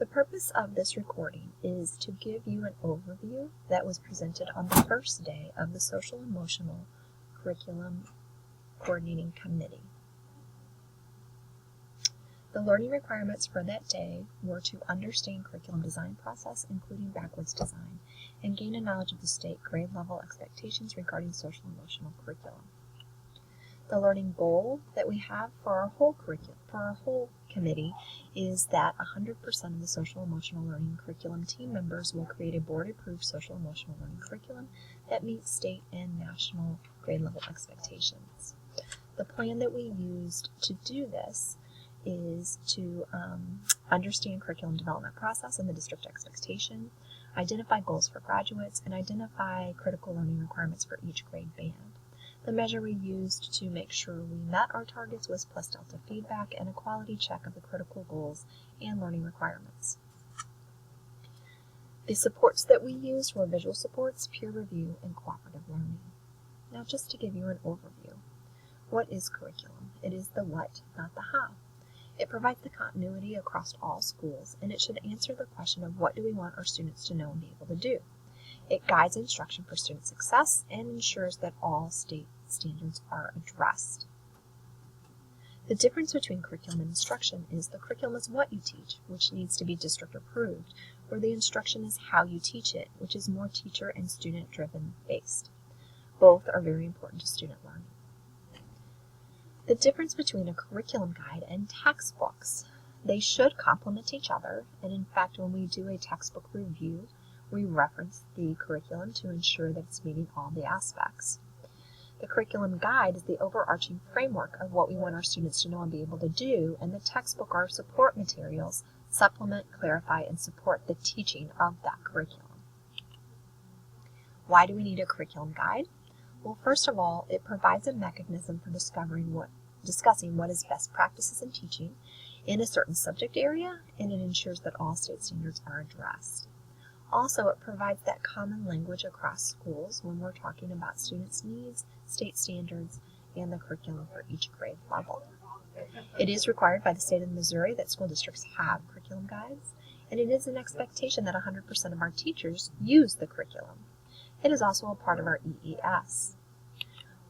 The purpose of this recording is to give you an overview that was presented on the first day of the Social Emotional Curriculum Coordinating Committee. The learning requirements for that day were to understand curriculum design process, including backwards design, and gain a knowledge of the state grade level expectations regarding social emotional curriculum. The learning goal that we have for our whole committee is that 100% of the social emotional learning curriculum team members will create a board-approved social emotional learning curriculum that meets state and national grade level expectations. The plan that we used to do this is to understand curriculum development process and the district expectation, identify goals for graduates, and identify critical learning requirements for each grade band. The measure we used to make sure we met our targets was plus delta feedback and a quality check of the critical goals and learning requirements. The supports that we used were visual supports, peer review, and cooperative learning. Now, just to give you an overview, what is curriculum? It is the what, not the how. It provides the continuity across all schools, and it should answer the question of what do we want our students to know and be able to do. It guides instruction for student success and ensures that all state standards are addressed. The difference between curriculum and instruction is the curriculum is what you teach, which needs to be district approved, where the instruction is how you teach it, which is more teacher and student driven based. Both are very important to student learning. The difference between a curriculum guide and textbooks. They should complement each other, and in fact when we do a textbook review, we reference the curriculum to ensure that it's meeting all the aspects. The curriculum guide is the overarching framework of what we want our students to know and be able to do, and the textbook are support materials, supplement, clarify, and support the teaching of that curriculum. Why do we need a curriculum guide? Well, first of all, it provides a mechanism for discussing what is best practices in teaching in a certain subject area, and it ensures that all state standards are addressed. Also, it provides that common language across schools when we're talking about students' needs, state standards, and the curriculum for each grade level. It is required by the state of Missouri that school districts have curriculum guides, and it is an expectation that 100% of our teachers use the curriculum. It is also a part of our EES.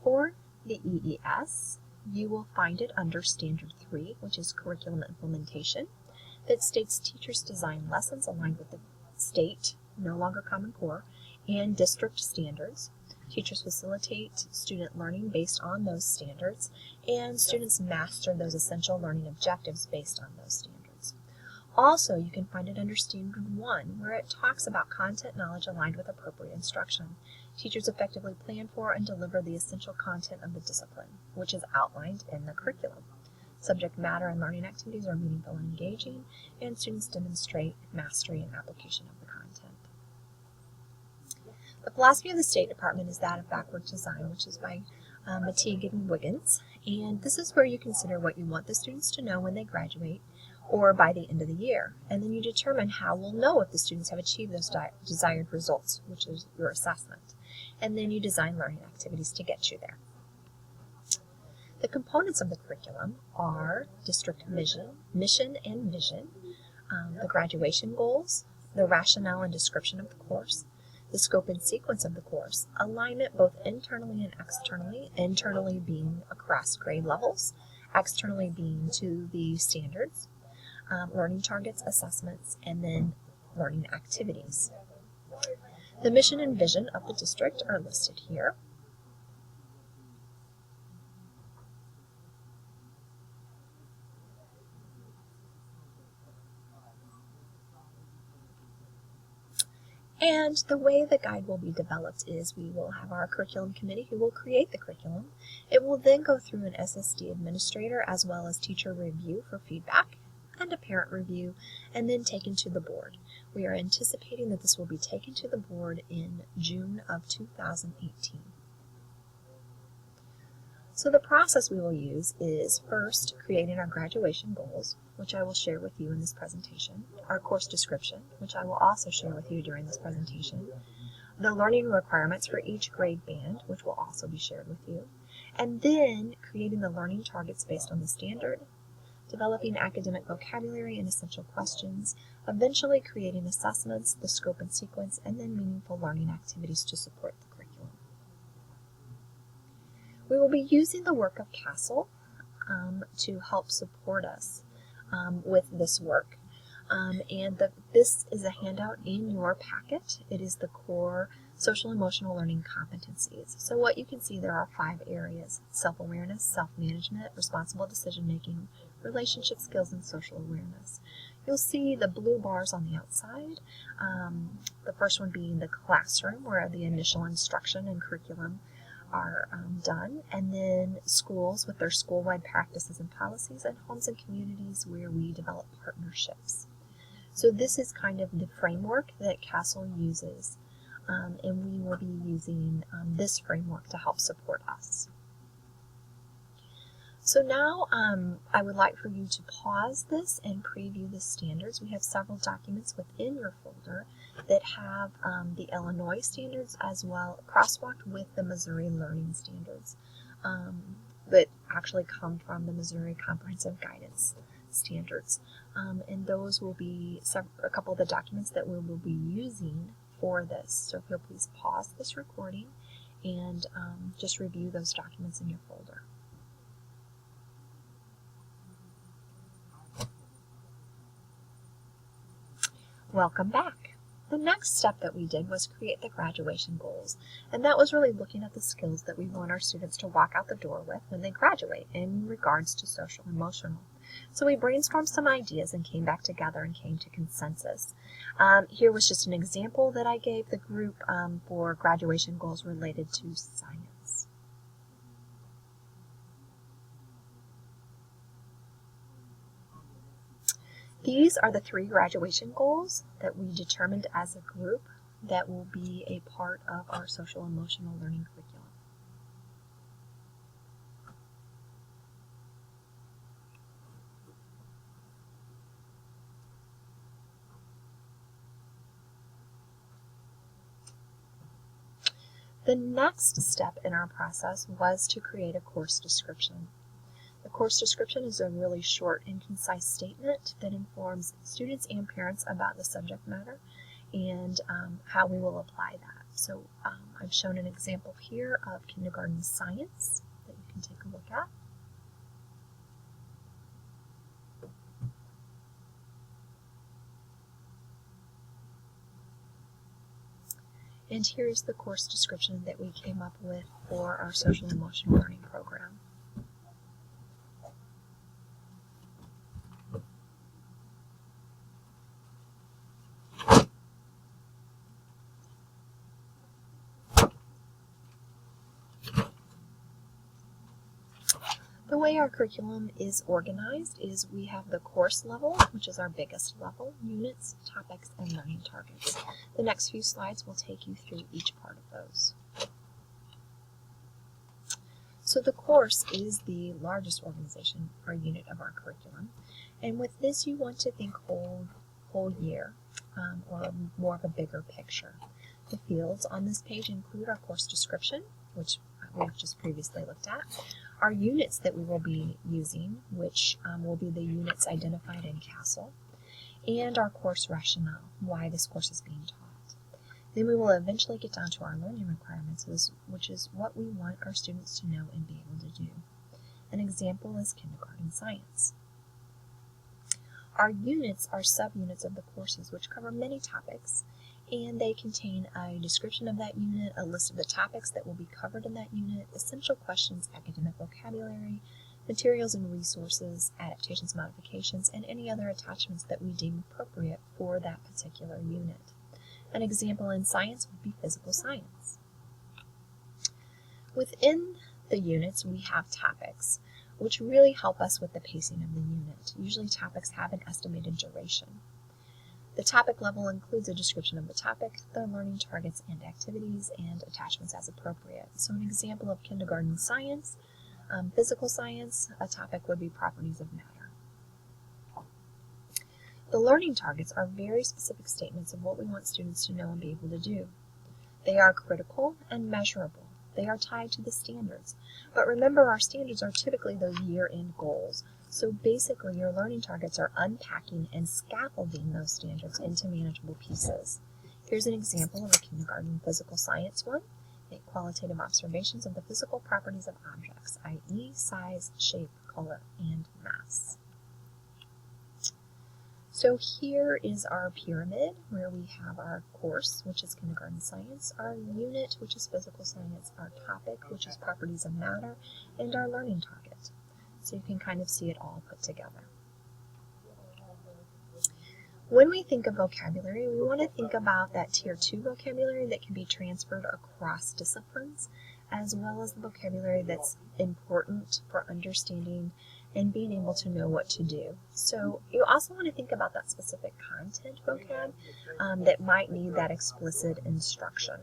For the EES, you will find it under Standard 3, which is Curriculum Implementation, that states teachers design lessons aligned with the state, no longer Common Core, and district standards. Teachers facilitate student learning based on those standards, and students master those essential learning objectives based on those standards. Also, you can find it under Standard 1, where it talks about content knowledge aligned with appropriate instruction. Teachers effectively plan for and deliver the essential content of the discipline, which is outlined in the curriculum. Subject matter and learning activities are meaningful and engaging, and students demonstrate mastery and application of the content. The philosophy of the State Department is that of backward design, which is by Mateague and Wiggins, and this is where you consider what you want the students to know when they graduate or by the end of the year, and then you determine how we'll know if the students have achieved those desired results, which is your assessment, and then you design learning activities to get you there. The components of the curriculum are district mission and vision, the graduation goals, the rationale and description of the course, the scope and sequence of the course, alignment both internally and externally, internally being across grade levels, externally being to the standards, learning targets, assessments, and then learning activities. The mission and vision of the district are listed here. And the way the guide will be developed is we will have our curriculum committee who will create the curriculum. It will then go through an SSD administrator as well as teacher review for feedback and a parent review, and then taken to the board. We are anticipating that this will be taken to the board in June of 2018. So the process we will use is first creating our graduation goals, which I will share with you in this presentation, our course description, which I will also share with you during this presentation, the learning requirements for each grade band, which will also be shared with you, and then creating the learning targets based on the standard, developing academic vocabulary and essential questions, eventually creating assessments, the scope and sequence, and then meaningful learning activities to support the curriculum. We will be using the work of CASEL to help support us with this work. This is a handout in your packet. It is the core social emotional learning competencies. So what you can see, there are 5 areas: self-awareness, self-management, responsible decision-making, relationship skills, and social awareness. You'll see the blue bars on the outside, the first one being the classroom, where the initial instruction and curriculum are done, and then schools with their school-wide practices and policies, and homes and communities where we develop partnerships. So this is kind of the framework that CASEL uses, and we will be using this framework to help support us. So now I would like for you to pause this and preview the standards. We have several documents within your folder that have the Illinois standards as well, crosswalked with the Missouri Learning Standards that actually come from the Missouri Comprehensive Guidance Standards. And those will be a couple of the documents that we will be using for this. So if you'll please pause this recording and just review those documents in your folder. Welcome back. The next step that we did was create the graduation goals, and that was really looking at the skills that we want our students to walk out the door with when they graduate in regards to social and emotional. So we brainstormed some ideas and came back together and came to consensus. Here was just an example that I gave the group for graduation goals related to science. These are the 3 graduation goals that we determined as a group that will be a part of our social emotional learning curriculum. The next step in our process was to create a course description. The course description is a really short and concise statement that informs students and parents about the subject matter and how we will apply that. So I've shown an example here of kindergarten science that you can take a look at. And here's the course description that we came up with for our social emotional learning program. The way our curriculum is organized is we have the course level, which is our biggest level, units, topics, and learning targets. The next few slides will take you through each part of those. So the course is the largest organization or unit of our curriculum, and with this you want to think whole year or more of a bigger picture. The fields on this page include our course description, which we've just previously looked at, our units that we will be using, which will be the units identified in CASEL, and our course rationale, why this course is being taught. Then we will eventually get down to our learning requirements, which is what we want our students to know and be able to do. An example is kindergarten science. Our units are subunits of the courses, which cover many topics, and they contain a description of that unit, a list of the topics that will be covered in that unit, essential questions, academic vocabulary, materials and resources, adaptations, modifications, and any other attachments that we deem appropriate for that particular unit. An example in science would be physical science. Within the units, we have topics, which really help us with the pacing of the unit. Usually topics have an estimated duration. The topic level includes a description of the topic, the learning targets and activities, and attachments as appropriate. So an example of kindergarten science, physical science, a topic would be properties of matter. The learning targets are very specific statements of what we want students to know and be able to do. They are critical and measurable. They are tied to the standards. But remember, our standards are typically those year-end goals. So basically, your learning targets are unpacking and scaffolding those standards into manageable pieces. Here's an example of a kindergarten physical science one. Make qualitative observations of the physical properties of objects, i.e. size, shape, color, and mass. So here is our pyramid where we have our course, which is kindergarten science, our unit, which is physical science, our topic, which is properties of matter, and our learning target. So you can kind of see it all put together. When we think of vocabulary, we want to think about that Tier 2 vocabulary that can be transferred across disciplines, as well as the vocabulary that's important for understanding and being able to know what to do. So you also want to think about that specific content vocab that might need that explicit instruction.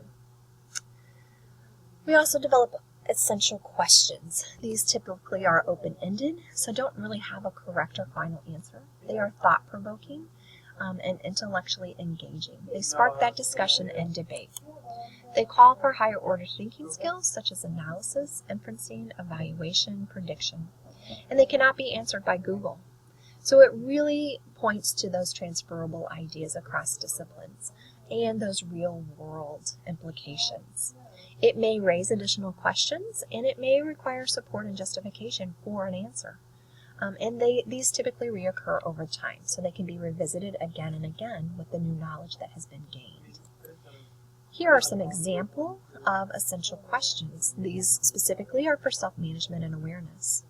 We also develop essential questions. These typically are open-ended, so don't really have a correct or final answer. They are thought-provoking and intellectually engaging. They spark that discussion and debate. They call for higher order thinking skills such as analysis, inferencing, evaluation, prediction. And they cannot be answered by Google. So it really points to those transferable ideas across disciplines and those real-world implications. It may raise additional questions, and it may require support and justification for an answer. And these typically reoccur over time, so they can be revisited again and again with the new knowledge that has been gained. Here are some examples of essential questions. These specifically are for self-management and awareness.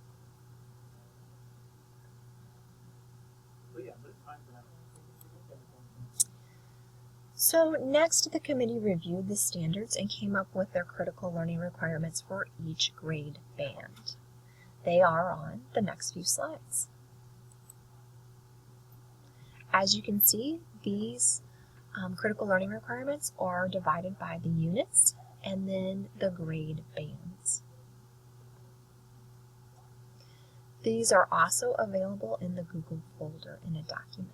So next, the committee reviewed the standards and came up with their critical learning requirements for each grade band. They are on the next few slides. As you can see, these critical learning requirements are divided by the units and then the grade bands. These are also available in the Google folder in a document.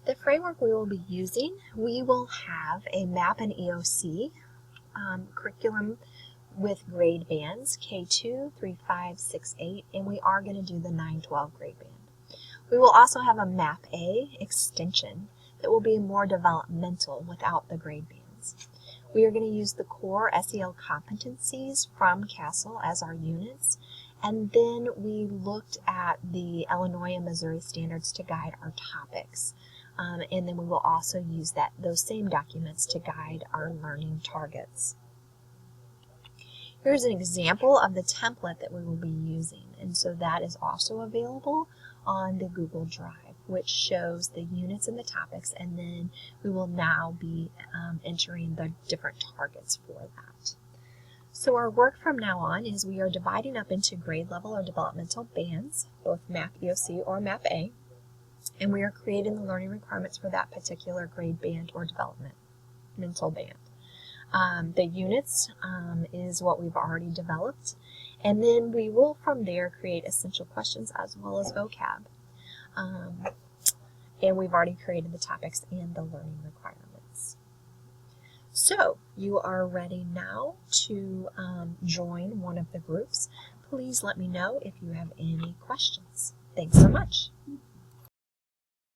The framework we will be using, we will have a MAP and EOC curriculum with grade bands, K2, 3, 5, 6, 8, and we are going to do the 9, 12 grade band. We will also have a MAP-A extension that will be more developmental without the grade bands. We are going to use the core SEL Competencies from Castle as our units, and then we looked at the Illinois and Missouri standards to guide our topics. And then we will also use those same documents to guide our learning targets. Here's an example of the template that we will be using, and so that is also available on the Google Drive, which shows the units and the topics, and then we will now be entering the different targets for that. So our work from now on is we are dividing up into grade level or developmental bands, both MAP EOC or MAP-A, and we are creating the learning requirements for that particular grade band or developmental band. The units is what we've already developed, and then we will from there create essential questions as well as vocab. And we've already created the topics and the learning requirements. So you are ready now to join one of the groups. Please let me know if you have any questions. Thanks so much.